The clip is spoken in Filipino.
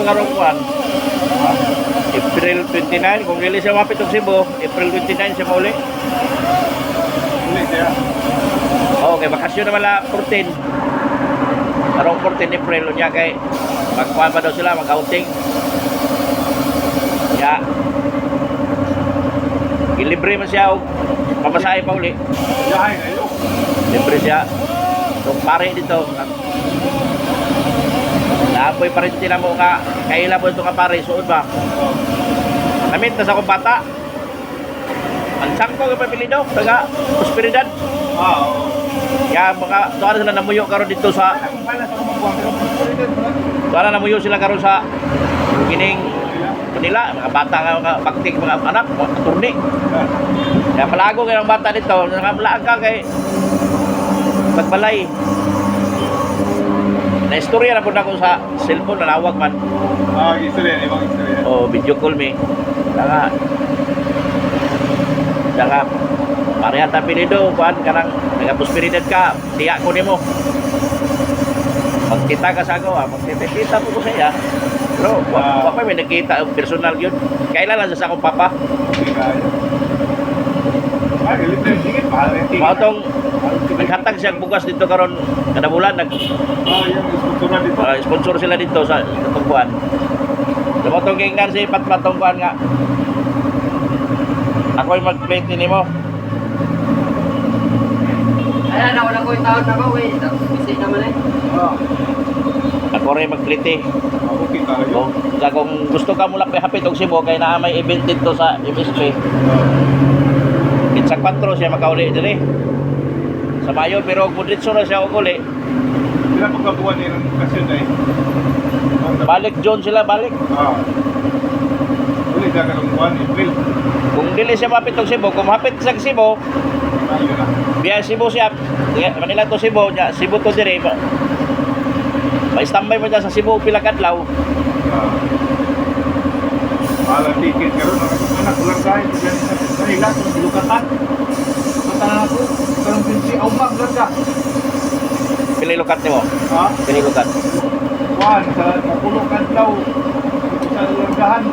karong kuan. April 29, kung dili siya mapit og Cebu, April 29 siya mauli. Uli siya. Okay, bakasyon naman la 14. Karong 14 April niya kay magkuhan pa daw sila, mag-outing. Ya. Gilibre man siya og pamasahe pa uli. Yahay kayo. Libre siya. So pare dito. Naapoy pa rin sila mo nga kaila mo ito ka pare, suod ba? Namit na sa akong bata. Ang sangko ang papilido, taga Prosperidad. Oo. Ya mga doon sila namuyo karon dito sa doon namuyo sila karon sa kining Manila, mga bata nga mga baktik mga anak, mga attorney. Kaya palago kayo ng bata dito, nakamalaan ka kay magbalay. Na-istorya na po na ko sa cellphone, nalawag man. Istorya, ibang istorya. O, video call me. Saka, pareha tapilido, kuhan ka ng nag-prosperidad ka, tiyak ko ni mo. Magkita ka sa ako, magkita po ko sa iya. Pero, wala pa may nakita, personal yun. Kailan lang sa akong papa. Mautong, naghatag siya bugas dito karon kada bulan, sponsor sila dito sa katungkuan. Mautong kinggan si patmatungkuan nga. Ako'y mag-plate ni mo. Ayan, ako na ko yung taon na ko, eh. Kasi naman eh. Ako rin mag-plate. Okay tayo. Kaya kung gusto ka mula hapit og Cebu, kaya na may event dito sa MSP. Sa 4 siya makauli dili. Sa Mayo, pero kung diretso na siya uli. Sila pagkabuhan niya ng kasyon na eh. Balik John sila, balik. Uli ka karong buwan, April. Kung dili siya mapit og Cebu, kung mapit sa Cebu, Mayo na. biya Cebu siya. Manila to Cebu, nya Cebu to dire. Ma-standby mo dyan sa Cebu pila kadlaw. Alam ticket karon anak ulang kain diyan sa ilat ng Lukatan. Lukatan ako. Karong pinsi aumag lang ka. Pila lukat nimo? Ha? Pila lukat. Kuan sa mapulo kadlaw sa langgahan.